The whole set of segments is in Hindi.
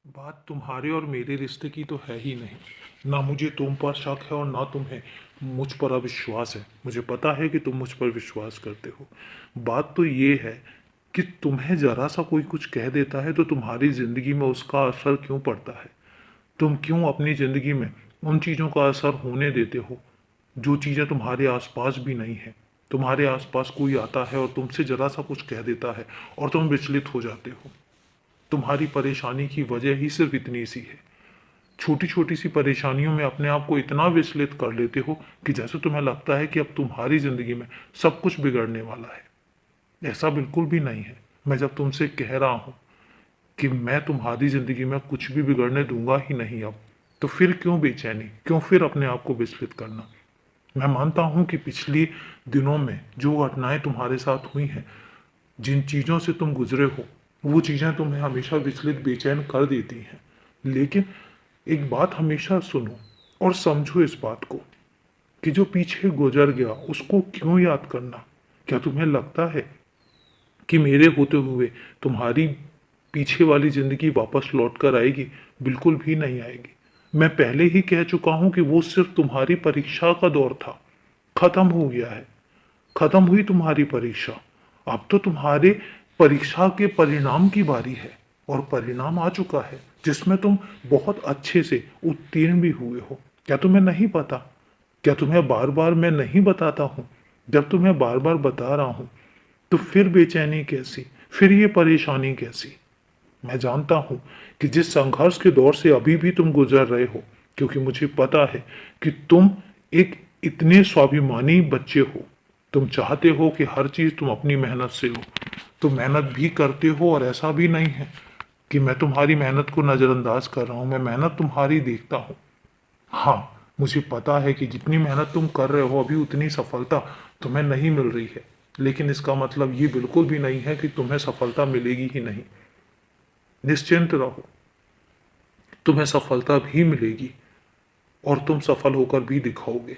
बात तुम्हारे और मेरे रिश्ते की तो है ही नहीं। ना मुझे तुम पर शक है और ना तुम्हें मुझ पर अविश्वास है। मुझे पता है कि तुम मुझ पर विश्वास करते हो। बात तो ये है कि तुम्हें ज़रा सा कोई कुछ कह देता है तो तुम्हारी ज़िंदगी में उसका असर क्यों पड़ता है। तुम क्यों अपनी ज़िंदगी में उन चीज़ों का असर होने देते हो जो चीज़ें तुम्हारे आसपास भी नहीं है। तुम्हारे आसपास कोई आता है और तुमसे ज़रा सा कुछ कह देता है और तुम विचलित हो जाते हो। तुम्हारी परेशानी की वजह ही सिर्फ इतनी सी है। छोटी छोटी सी परेशानियों में अपने आप को इतना विचलित कर लेते हो कि जैसे तुम्हें लगता है कि अब तुम्हारी ज़िंदगी में सब कुछ बिगड़ने वाला है। ऐसा बिल्कुल भी नहीं है। मैं जब तुमसे कह रहा हूँ कि मैं तुम्हारी ज़िंदगी में कुछ भी बिगड़ने दूंगा ही नहीं अब, तो फिर क्यों बेचैनी, क्यों फिर अपने आप को विचलित करना। मैं मानता हूँ कि पिछले दिनों में जो घटनाएं तुम्हारे साथ हुई हैं, जिन चीज़ों से तुम गुजरे हो, वो चीज़ें तुम्हें हमेशा विचलित बेचैन कर देती हैं। लेकिन एक बात हमेशा सुनो और समझो इस बात को कि जो पीछे गुजर गया उसको क्यों याद करना। क्या तुम्हें लगता है कि मेरे होते हुए तुम्हारी पीछे वाली ज़िंदगी वापस लौट कर आएगी? बिल्कुल भी नहीं आएगी। मैं पहले ही कह चुका हूँ कि वो सिर्फ तुम्हारी परीक्षा का दौर था, खत्म हो गया है। खत्म हुई तुम्हारी परीक्षा। अब तो तुम्हारे परीक्षा के परिणाम की बारी है और परिणाम आ चुका है जिसमें तुम बहुत अच्छे से उत्तीर्ण भी हुए हो। क्या तुम्हें नहीं पता? क्या तुम्हें बार बार मैं नहीं बताता हूँ? जब तुम्हें बार बार बता रहा हूँ तो फिर बेचैनी कैसी, फिर ये परेशानी कैसी। मैं जानता हूँ कि जिस संघर्ष के दौर से अभी भी तुम गुजर रहे हो, क्योंकि मुझे पता है कि तुम एक इतने स्वाभिमानी बच्चे हो। तुम चाहते हो कि हर चीज़ तुम अपनी मेहनत से हो। तुम मेहनत भी करते हो और ऐसा भी नहीं है कि मैं तुम्हारी मेहनत को नज़रअंदाज कर रहा हूँ। मैं मेहनत तुम्हारी देखता हूँ। हाँ, मुझे पता है कि जितनी मेहनत तुम कर रहे हो अभी उतनी सफलता तुम्हें नहीं मिल रही है। लेकिन इसका मतलब ये बिल्कुल भी नहीं है कि तुम्हें सफलता मिलेगी ही नहीं। निश्चिंत रहो, तुम्हें सफलता भी मिलेगी और तुम सफल होकर भी दिखाओगे।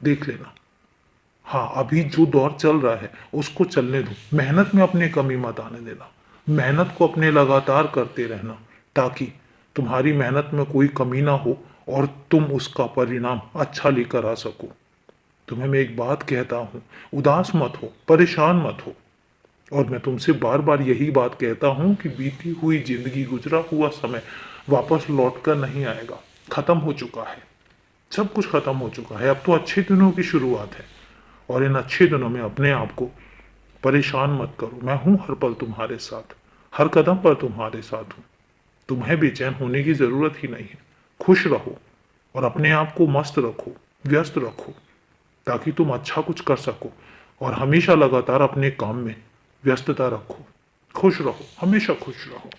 देख लेना। हाँ, अभी जो दौर चल रहा है उसको चलने दो। मेहनत में अपने कमी मत आने देना। मेहनत को अपने लगातार करते रहना ताकि तुम्हारी मेहनत में कोई कमी ना हो और तुम उसका परिणाम अच्छा लेकर आ सको। तुम्हें मैं एक बात कहता हूँ, उदास मत हो, परेशान मत हो। और मैं तुमसे बार बार यही बात कहता हूँ कि बीती हुई जिंदगी, गुजरा हुआ समय वापस लौट कर नहीं आएगा। खत्म हो चुका है। सब कुछ खत्म हो चुका है। अब तो अच्छे दिनों की शुरुआत है और इन अच्छे दिनों में अपने आप को परेशान मत करो। मैं हूं हर पल तुम्हारे साथ, हर कदम पर तुम्हारे साथ हूं। तुम्हें बेचैन होने की जरूरत ही नहीं है। खुश रहो और अपने आप को मस्त रखो, व्यस्त रखो ताकि तुम अच्छा कुछ कर सको और हमेशा लगातार अपने काम में व्यस्तता रखो। खुश रहो, हमेशा खुश रहो।